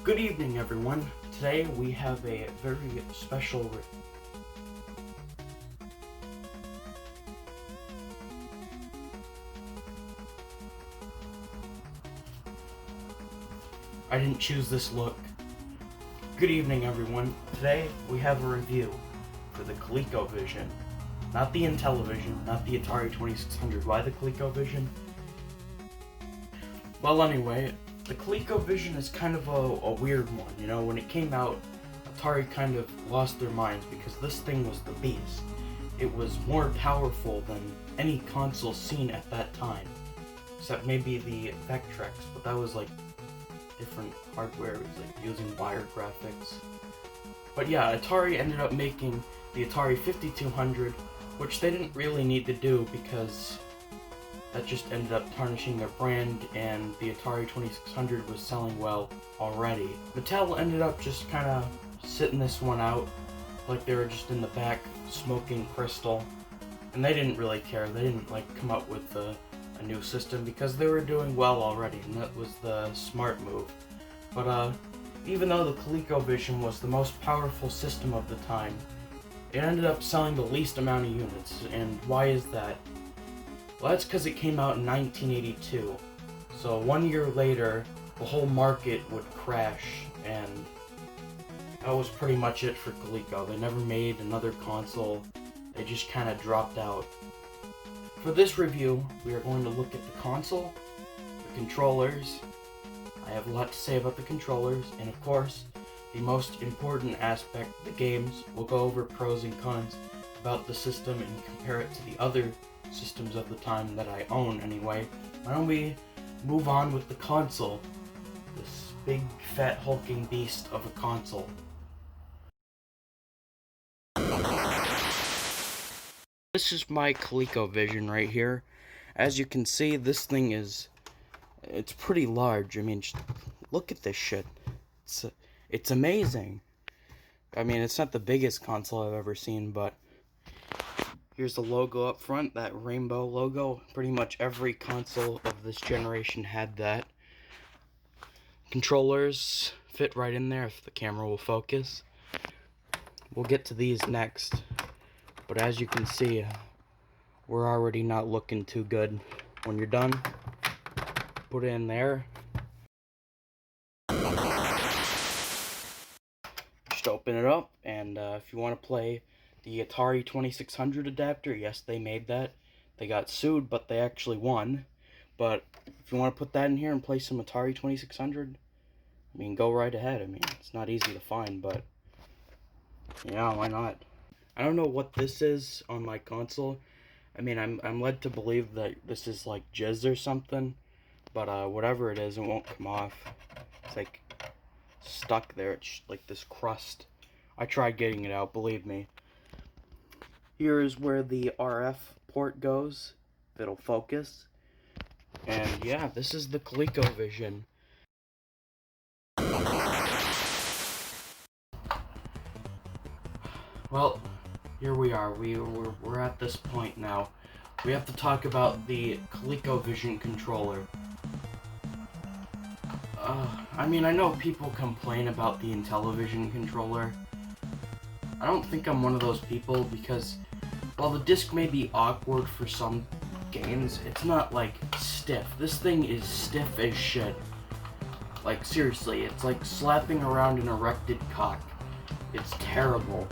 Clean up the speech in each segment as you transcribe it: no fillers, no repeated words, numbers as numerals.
Good evening, everyone. Today we have a very special I didn't choose this look. Good evening, everyone. Today we have a review for the ColecoVision. Not the Intellivision, not the Atari 2600. Why the ColecoVision? Well, anyway, the ColecoVision is kind of a weird one. You know, when it came out, Atari kind of lost their minds because this thing was the beast. It was more powerful than any console seen at that time. Except maybe the Vectrex, but that was like different hardware. It was like using wire graphics. But yeah, Atari ended up making the Atari 5200, which they didn't really need to do because that just ended up tarnishing their brand, and the Atari 2600 was selling well already. Mattel ended up just kind of sitting this one out, like they were just in the back smoking crystal, and they didn't really care. They didn't like come up with a new system because they were doing well already, and that was the smart move. But even though the ColecoVision was the most powerful system of the time, it ended up selling the least amount of units. And why is that? Well, that's because it came out in 1982. So 1 year later, the whole market would crash, and that was pretty much it for Coleco. They never made another console. They just kind of dropped out. For this review, we are going to look at the console, the controllers. I have a lot to say about the controllers, and of course, the most important aspect, the games. We'll go over pros and cons about the system and compare it to the other systems of the time that I own anyway. Why don't we move on with the console? This big, fat, hulking beast of a console. This is my ColecoVision right here. As you can see, this thing it's pretty large. I mean, just look at this shit. It's amazing. I mean, it's not the biggest console I've ever seen, but here's the logo up front, that rainbow logo. Pretty much every console of this generation had that. Controllers fit right in there if the camera will focus. We'll get to these next. But as you can see, we're already not looking too good. When you're done, put it in there. Just open it up, and if you want to play the Atari 2600 adapter, yes, they made that. They got sued, but they actually won. But if you want to put that in here and play some Atari 2600, I mean, go right ahead. I mean, it's not easy to find, but yeah, why not? I don't know what this is on my console. I mean, I'm led to believe that this is like jizz or something, but whatever it is, it won't come off. It's like stuck there. It's like this crust. I tried getting it out, believe me. Here is where the RF port goes. It'll focus. And yeah, this is the ColecoVision. Well, here we are. We're at this point now. We have to talk about the ColecoVision controller. I mean, I know people complain about the Intellivision controller. I don't think I'm one of those people because while the disc may be awkward for some games, it's not like stiff. This thing is stiff as shit. Like, seriously, it's like slapping around an erected cock. It's terrible.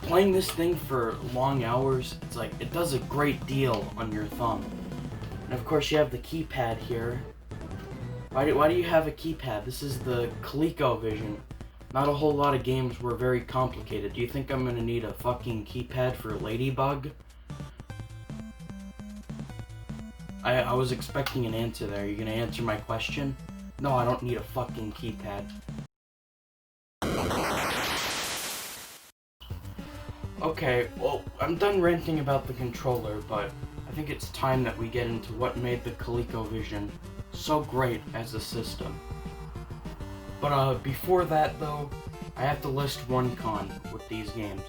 Playing this thing for long hours, it's like, it does a great deal on your thumb. And of course you have the keypad here. Why do you have a keypad? This is the ColecoVision. Not a whole lot of games were very complicated. Do you think I'm gonna need a fucking keypad for Ladybug? I was expecting an answer there. Are you gonna answer my question? No, I don't need a fucking keypad. Okay, well, I'm done ranting about the controller, but I think it's time that we get into what made the ColecoVision so great as a system. But before that though, I have to list one con with these games.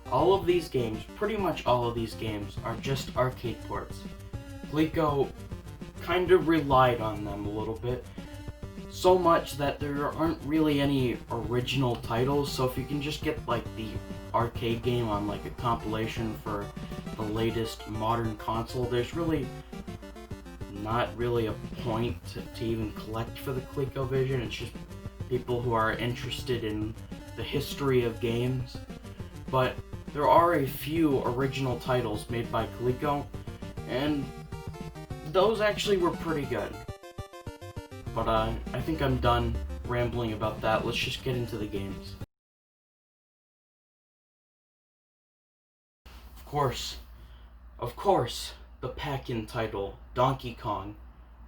All of these games, pretty much all of these games, are just arcade ports. Coleco kind of relied on them a little bit, So much that there aren't really any original titles, so if you can just get like the arcade game on like a compilation for the latest modern console, there's really not really a point to even collect for the ColecoVision. It's just people who are interested in the history of games. But there are a few original titles made by Coleco, and those actually were pretty good. But I think I'm done rambling about that. Let's just get into the games. Of course, the pack-in title, Donkey Kong.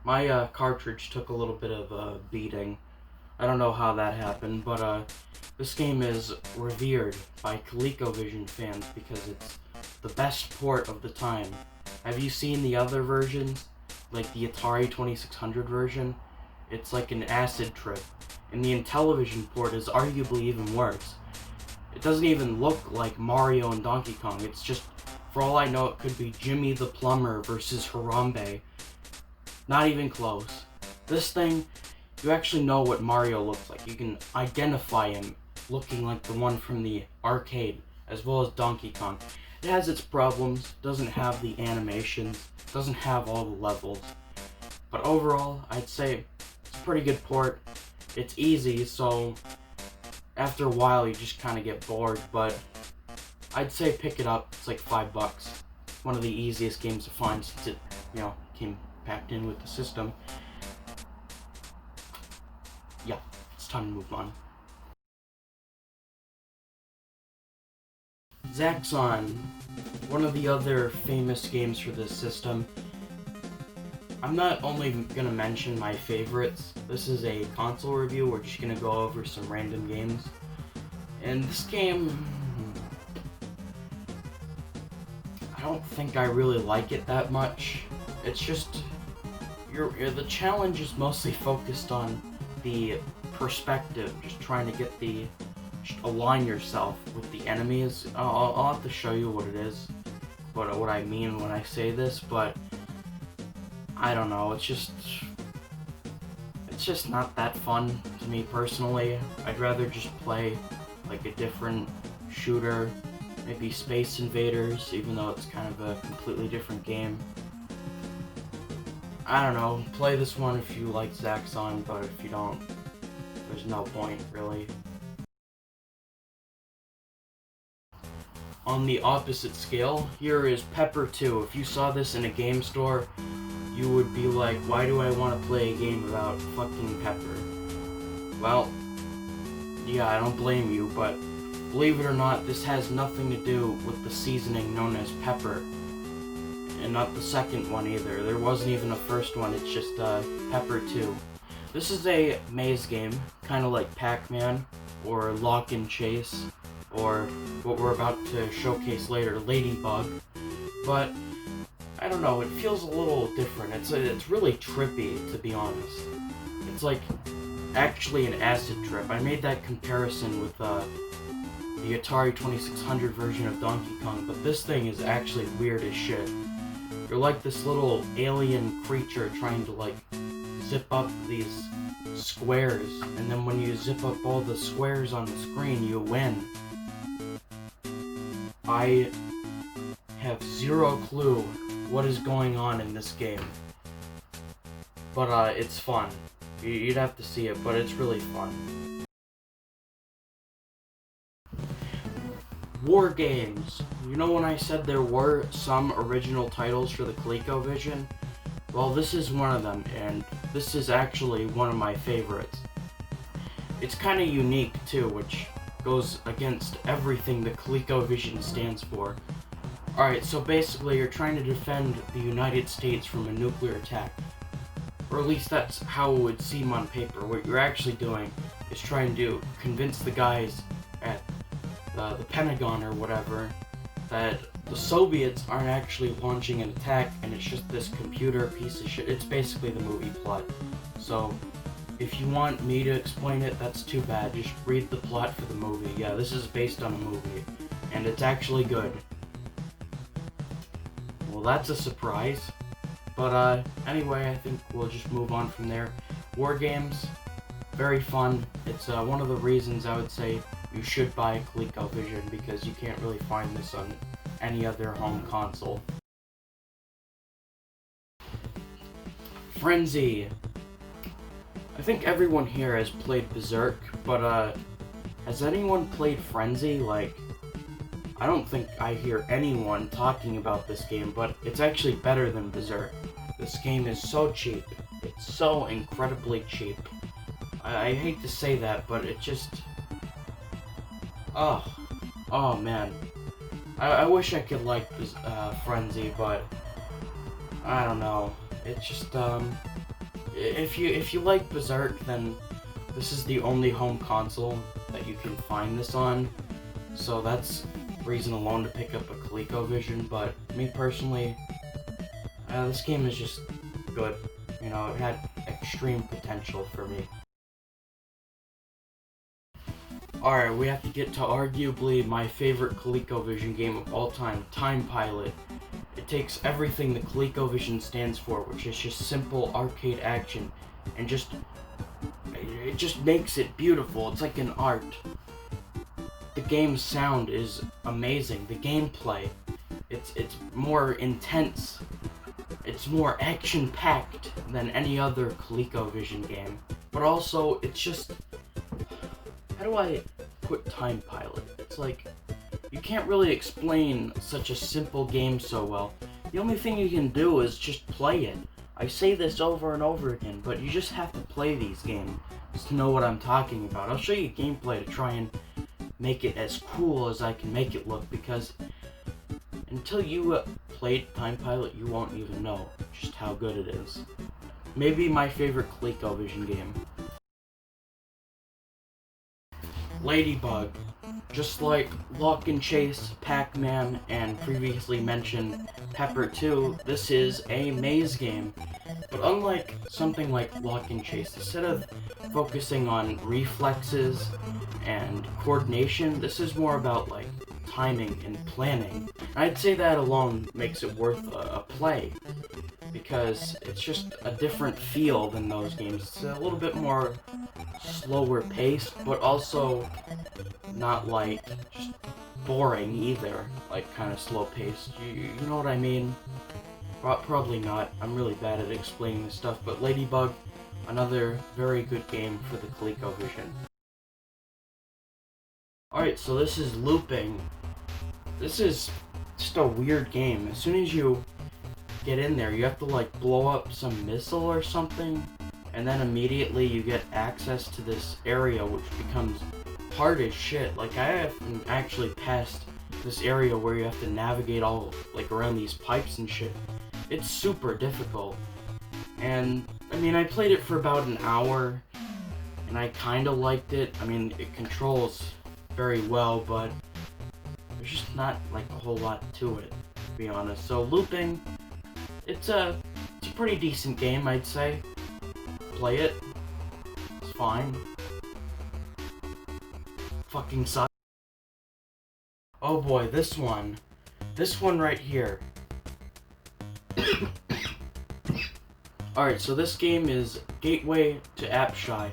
My cartridge took a little bit of a beating. I don't know how that happened, but this game is revered by ColecoVision fans because it's the best port of the time. Have you seen the other versions? Like the Atari 2600 version? It's like an acid trip. And the Intellivision port is arguably even worse. It doesn't even look like Mario and Donkey Kong. It's just, for all I know, it could be Jimmy the Plumber versus Harambe. Not even close. This thing, you actually know what Mario looks like. You can identify him looking like the one from the arcade, as well as Donkey Kong. It has its problems, doesn't have the animations, doesn't have all the levels. But overall, I'd say it's a pretty good port. It's easy, so after a while you just kind of get bored, but I'd say pick it up. It's like $5. One of the easiest games to find since it, came packed in with the system. Yeah, it's time to move on. Zaxxon, one of the other famous games for this system. I'm not only going to mention my favorites. This is a console review. We're just going to go over some random games. And this game, I don't think I really like it that much. It's just, the challenge is mostly focused on the perspective, just trying to get just align yourself with the enemies. I'll have to show you what it is, what I mean when I say this, but I don't know, it's just not that fun to me personally. I'd rather just play like a different shooter, maybe Space Invaders, even though it's kind of a completely different game. I don't know, play this one if you like Zaxxon, but if you don't, there's no point, really. On the opposite scale, here is Pepper 2. If you saw this in a game store, you would be like, why do I want to play a game about fucking Pepper? Well, yeah, I don't blame you, but believe it or not, this has nothing to do with the seasoning known as pepper. And not the second one either. There wasn't even a first one, it's just Pepper 2. This is a maze game, kind of like Pac-Man, or Lock and Chase, or what we're about to showcase later, Ladybug. But I don't know, it feels a little different. It's really trippy, to be honest. It's like actually an acid trip. I made that comparison with the Atari 2600 version of Donkey Kong, but this thing is actually weird as shit. You're like this little alien creature trying to like zip up these squares, and then when you zip up all the squares on the screen, you win. I have zero clue what is going on in this game, but it's fun. You'd have to see it, but it's really fun. War games. You know when I said there were some original titles for the ColecoVision? Well, this is one of them, and this is actually one of my favorites. It's kind of unique too, which goes against everything the ColecoVision stands for. Alright, so basically you're trying to defend the United States from a nuclear attack. Or at least that's how it would seem on paper. What you're actually doing is trying to convince the guys at the Pentagon or whatever that the Soviets aren't actually launching an attack and it's just this computer piece of shit. It's basically the movie plot. So if you want me to explain it, that's too bad. Just read the plot for the movie. Yeah, this is based on a movie, and it's actually good. Well, that's a surprise. But anyway, I think we'll just move on from there. War games, very fun. It's one of the reasons I would say you should buy ColecoVision, because you can't really find this on any other home console. Frenzy. I think everyone here has played Berserk, but has anyone played Frenzy? Like, I don't think I hear anyone talking about this game, but it's actually better than Berserk. This game is so cheap. It's so incredibly cheap. I hate to say that, but it just... Oh man. I wish I could like Frenzy, but I don't know. It's just, if you like Berserk, then this is the only home console that you can find this on. So that's reason alone to pick up a ColecoVision, but me personally, this game is just good. You know, it had extreme potential for me. Alright, we have to get to arguably my favorite ColecoVision game of all time, Time Pilot. It takes everything the ColecoVision stands for, which is just simple arcade action, and it just makes it beautiful. It's like an art. The game's sound is amazing. The gameplay, it's more intense. It's more action-packed than any other ColecoVision game. But also, it's just... How do I put Time Pilot? It's like, you can't really explain such a simple game so well. The only thing you can do is just play it. I say this over and over again, but you just have to play these games to know what I'm talking about. I'll show you gameplay to try and make it as cool as I can make it look, because until you played Time Pilot, you won't even know just how good it is. Maybe my favorite ColecoVision game. Ladybug. Just like Lock and Chase, Pac-Man, and previously mentioned Pepper 2, this is a maze game. But unlike something like Lock and Chase, instead of focusing on reflexes and coordination, this is more about like timing and planning. I'd say that alone makes it worth a play, because it's just a different feel than those games. It's a little bit more slower paced, but also not like just boring either, like kind of slow paced. You know what I mean? Probably not. I'm really bad at explaining this stuff, but Ladybug, another very good game for the ColecoVision. Alright, so this is Looping. This is just a weird game. As soon as you get in there, you have to like blow up some missile or something, and then immediately you get access to this area, which becomes hard as shit. Like, I haven't actually passed this area where you have to navigate all like around these pipes and shit. It's super difficult. And I mean, I played it for about an hour and I kind of liked it. I mean, it controls very well, but there's just not like a whole lot to it, to be honest. So Looping, it's a pretty decent game, I'd say. Play it. It's fine. Fucking sucks. Oh boy, this one. This one right here. Alright, so this game is Gateway to Apshai,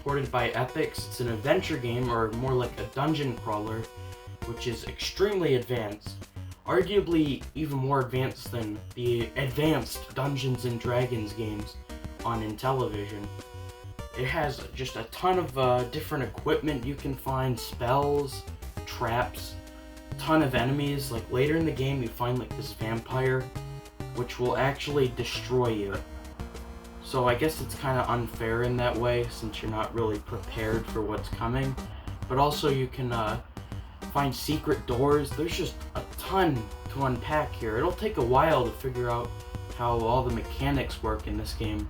ported by Epix. It's an adventure game, or more like a dungeon crawler, which is extremely advanced. Arguably even more advanced than the advanced Dungeons and Dragons games on Intellivision. It has just a ton of different equipment you can find, spells, traps, a ton of enemies. Like later in the game you find like this vampire, which will actually destroy you. So I guess it's kind of unfair in that way, since you're not really prepared for what's coming. But also you can find secret doors. There's just a ton to unpack here. It'll take a while to figure out how all the mechanics work in this game,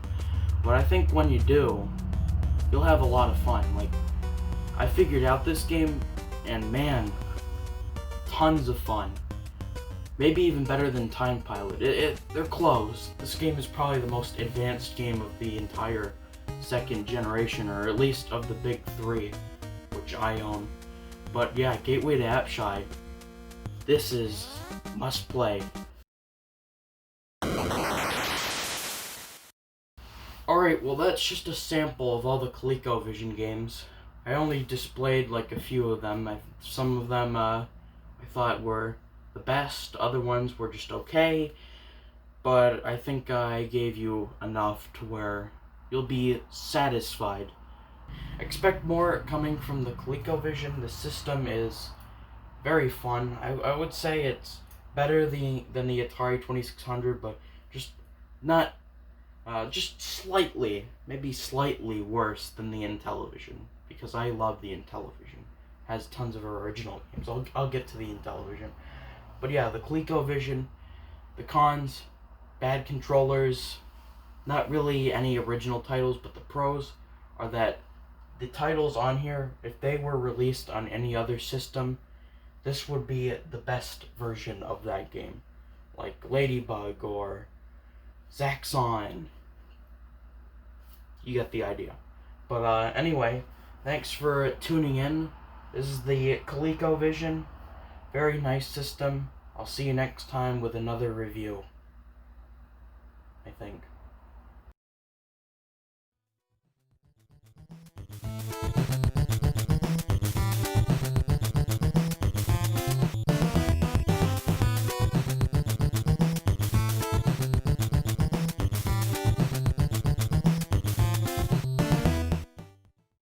but I think when you do, you'll have a lot of fun. Like, I figured out this game, and man, tons of fun. Maybe even better than Time Pilot. They're close. This game is probably the most advanced game of the entire second generation, or at least of the big three, which I own. But yeah, Gateway to Apshai, this is must play. Alright. Alright, well that's just a sample of all the ColecoVision games. I only displayed like a few of them. Some of them I thought were the best, other ones were just okay, but I think I gave you enough to where you'll be satisfied. Expect more coming from the ColecoVision. The system is very fun. I would say it's better than the Atari 2600, but just not, just slightly, maybe slightly worse than the Intellivision, because I love the Intellivision. Has tons of original games. I'll get to the Intellivision. But yeah, the ColecoVision, the cons, bad controllers, not really any original titles, but the pros are that the titles on here, if they were released on any other system, this would be the best version of that game. Like Ladybug or Zaxxon. You get the idea. But anyway, thanks for tuning in. This is the ColecoVision. Very nice system. I'll see you next time with another review, I think.